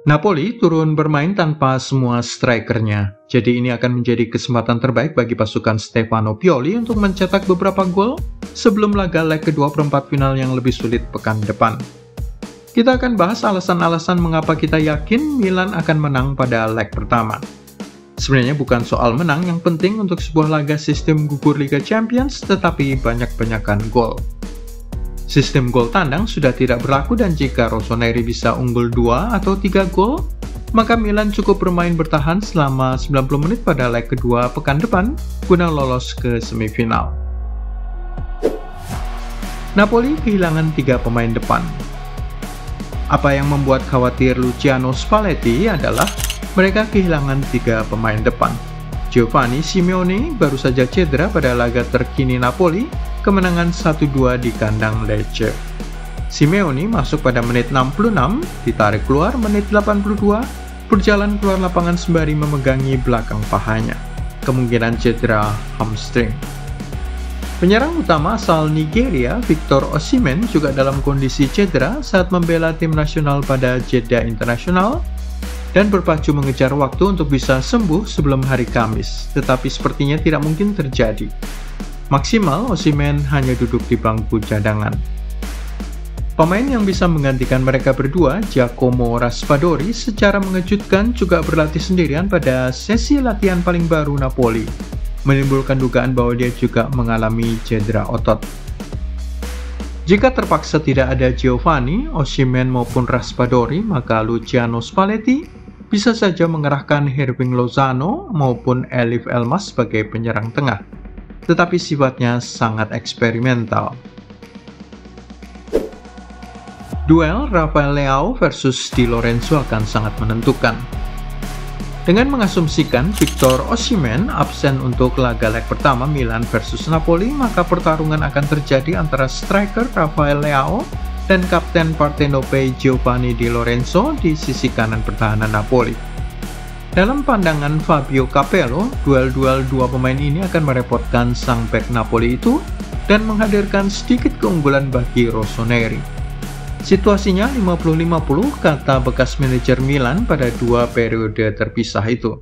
Napoli turun bermain tanpa semua strikernya, jadi ini akan menjadi kesempatan terbaik bagi pasukan Stefano Pioli untuk mencetak beberapa gol sebelum laga leg kedua perempat final yang lebih sulit pekan depan. Kita akan bahas alasan-alasan mengapa kita yakin Milan akan menang pada leg pertama. Sebenarnya bukan soal menang yang penting untuk sebuah laga sistem gugur Liga Champions, tetapi banyak-banyakan gol. Sistem gol tandang sudah tidak berlaku dan jika Rossoneri bisa unggul 2 atau 3 gol, maka Milan cukup bermain bertahan selama 90 menit pada leg kedua pekan depan guna lolos ke semifinal. Napoli kehilangan 3 pemain depan. Apa yang membuat khawatir Luciano Spalletti adalah mereka kehilangan 3 pemain depan. Giovanni Simeone baru saja cedera pada laga terkini Napoli, kemenangan 1-2 di kandang Lecce. Simeone masuk pada menit 66, ditarik keluar menit 82, berjalan keluar lapangan sembari memegangi belakang pahanya. Kemungkinan cedera hamstring. Penyerang utama asal Nigeria, Victor Osimhen, juga dalam kondisi cedera saat membela tim nasional pada Jeddah Internasional dan berpacu mengejar waktu untuk bisa sembuh sebelum hari Kamis, tetapi sepertinya tidak mungkin terjadi. Maksimal, Osimhen hanya duduk di bangku cadangan. Pemain yang bisa menggantikan mereka berdua, Giacomo Raspadori, secara mengejutkan juga berlatih sendirian pada sesi latihan paling baru Napoli, menimbulkan dugaan bahwa dia juga mengalami cedera otot. Jika terpaksa tidak ada Giovanni, Osimhen maupun Raspadori, maka Luciano Spalletti bisa saja mengerahkan Hirving Lozano maupun Elif Elmas sebagai penyerang tengah, tetapi sifatnya sangat eksperimental. Duel Rafael Leao versus Di Lorenzo akan sangat menentukan. Dengan mengasumsikan Victor Osimhen absen untuk laga leg pertama Milan versus Napoli, maka pertarungan akan terjadi antara striker Rafael Leao dan kapten Partenope Giovanni Di Lorenzo di sisi kanan pertahanan Napoli. Dalam pandangan Fabio Capello, duel-duel dua pemain ini akan merepotkan sang bek Napoli itu dan menghadirkan sedikit keunggulan bagi Rossoneri. Situasinya 50-50 kata bekas manajer Milan pada 2 periode terpisah itu.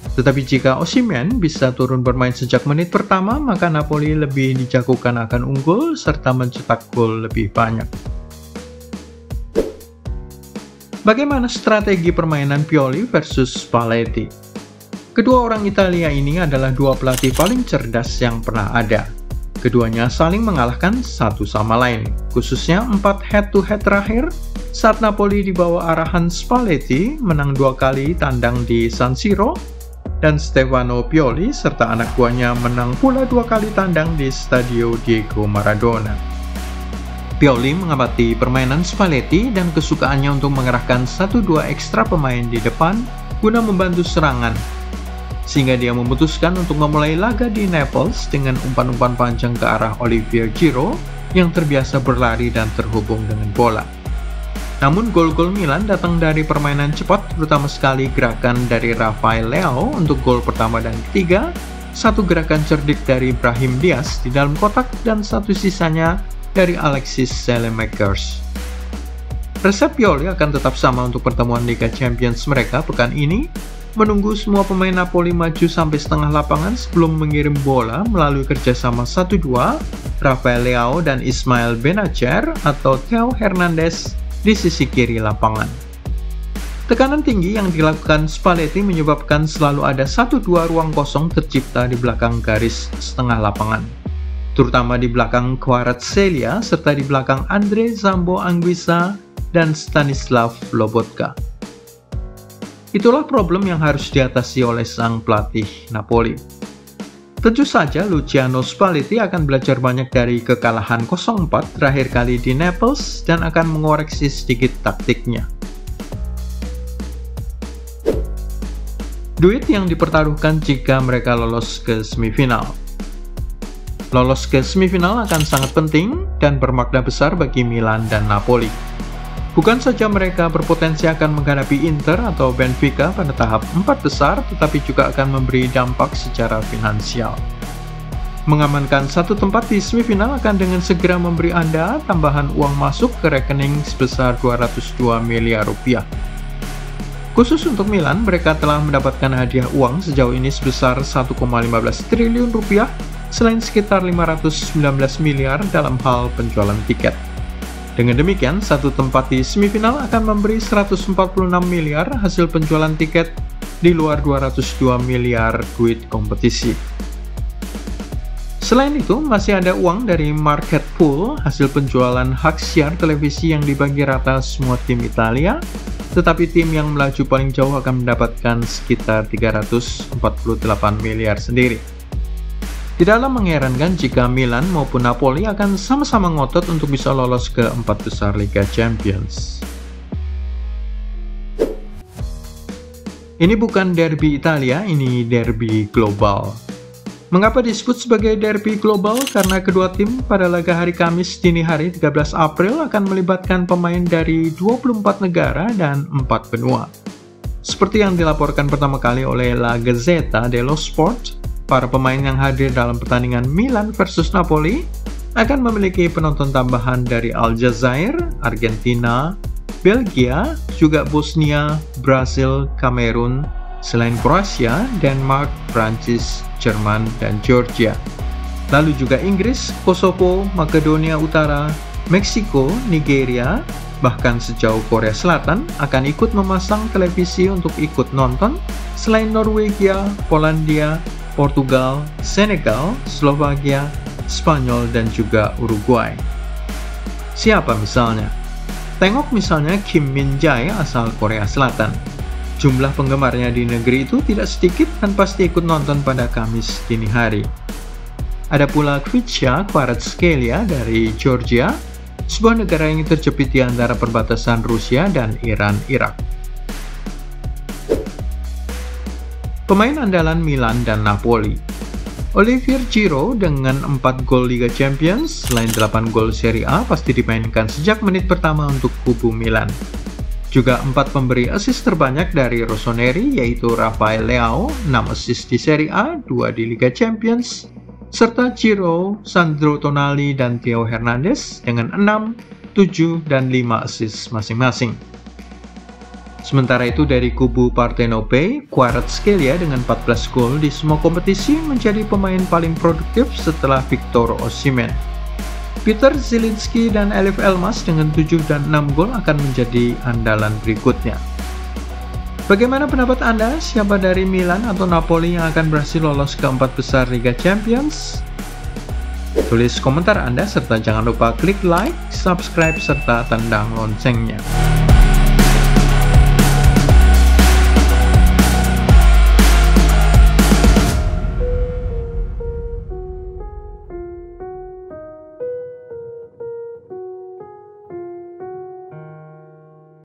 Tetapi jika Osimhen bisa turun bermain sejak menit pertama, maka Napoli lebih dijagokan akan unggul serta mencetak gol lebih banyak. Bagaimana strategi permainan Pioli versus Spalletti? Kedua orang Italia ini adalah dua pelatih paling cerdas yang pernah ada. Keduanya saling mengalahkan satu sama lain, khususnya 4 head-to-head terakhir saat Napoli di bawah arahan Spalletti menang 2 kali tandang di San Siro, dan Stefano Pioli serta anak buahnya menang pula 2 kali tandang di Stadio Diego Maradona. Pioli mengamati permainan Spalletti dan kesukaannya untuk mengerahkan 1-2 ekstra pemain di depan guna membantu serangan, sehingga dia memutuskan untuk memulai laga di Naples dengan umpan-umpan panjang ke arah Olivier Giroud yang terbiasa berlari dan terhubung dengan bola. Namun gol-gol Milan datang dari permainan cepat, terutama sekali gerakan dari Rafael Leao untuk gol pertama dan ketiga, 1 gerakan cerdik dari Brahim Diaz di dalam kotak, dan 1 sisanya dari Alexis Saelemaekers. Resep Pioli akan tetap sama untuk pertemuan Liga Champions mereka pekan ini, menunggu semua pemain Napoli maju sampai setengah lapangan sebelum mengirim bola melalui kerjasama 1-2 Rafael Leao dan Ismail Benacer atau Theo Hernandez di sisi kiri lapangan. Tekanan tinggi yang dilakukan Spalletti menyebabkan selalu ada 1-2 ruang kosong tercipta di belakang garis setengah lapangan, terutama di belakang Kvaratskhelia serta di belakang Andre Zambo Anguissa dan Stanislav Lobotka. Itulah problem yang harus diatasi oleh sang pelatih Napoli. Tentu saja Luciano Spalletti akan belajar banyak dari kekalahan 0-4 terakhir kali di Naples dan akan mengoreksi sedikit taktiknya. Duit yang dipertaruhkan jika mereka lolos ke semifinal. Lolos ke semifinal akan sangat penting dan bermakna besar bagi Milan dan Napoli. Bukan saja mereka berpotensi akan menghadapi Inter atau Benfica pada tahap 4 besar, tetapi juga akan memberi dampak secara finansial. Mengamankan 1 tempat di semifinal akan dengan segera memberi Anda tambahan uang masuk ke rekening sebesar 202 miliar rupiah. Khusus untuk Milan, mereka telah mendapatkan hadiah uang sejauh ini sebesar 1,15 triliun rupiah, selain sekitar 519 miliar dalam hal penjualan tiket. Dengan demikian, satu tempat di semifinal akan memberi 146 miliar hasil penjualan tiket di luar 202 miliar duit kompetisi. Selain itu, masih ada uang dari market pool, hasil penjualan hak siar televisi yang dibagi rata semua tim Italia, tetapi tim yang melaju paling jauh akan mendapatkan sekitar 348 miliar sendiri. Tidaklah mengherankan jika Milan maupun Napoli akan sama-sama ngotot untuk bisa lolos ke 4 besar Liga Champions. Ini bukan derby Italia, ini derby global. Mengapa disebut sebagai derby global? Karena kedua tim pada laga hari Kamis dini hari 13 April akan melibatkan pemain dari 24 negara dan 4 benua. Seperti yang dilaporkan pertama kali oleh La Gazzetta dello Sport, para pemain yang hadir dalam pertandingan Milan versus Napoli akan memiliki penonton tambahan dari Aljazair, Argentina, Belgia, juga Bosnia, Brasil, Kamerun, selain Kroasia, Denmark, Prancis, Jerman, dan Georgia. Lalu juga Inggris, Kosovo, Makedonia Utara, Meksiko, Nigeria, bahkan sejauh Korea Selatan akan ikut memasang televisi untuk ikut nonton, selain Norwegia, Polandia, Portugal, Senegal, Slovakia, Spanyol, dan juga Uruguay. Siapa misalnya? Tengok misalnya Kim Min Jae asal Korea Selatan. Jumlah penggemarnya di negeri itu tidak sedikit dan pasti ikut nonton pada Kamis dini hari. Ada pula Kvitsia Kvaratskhelia dari Georgia, sebuah negara yang terjepit di antara perbatasan Rusia dan Iran-Irak. Pemain andalan Milan dan Napoli. Olivier Giroud dengan 4 gol Liga Champions, selain 8 gol Serie A pasti dimainkan sejak menit pertama untuk kubu Milan. Juga 4 pemberi assist terbanyak dari Rossoneri, yaitu Rafael Leao, 6 assist di Serie A, 2 di Liga Champions, serta Giroud, Sandro Tonali, dan Theo Hernandez dengan 6, 7, dan 5 assist masing-masing. Sementara itu dari kubu Partenope, Kvaratskhelia dengan 14 gol di semua kompetisi menjadi pemain paling produktif setelah Victor Osimhen. Peter Zielinski dan Elif Elmas dengan 7 dan 6 gol akan menjadi andalan berikutnya. Bagaimana pendapat Anda? Siapa dari Milan atau Napoli yang akan berhasil lolos ke 4 besar Liga Champions? Tulis komentar Anda serta jangan lupa klik like, subscribe, serta tandang loncengnya.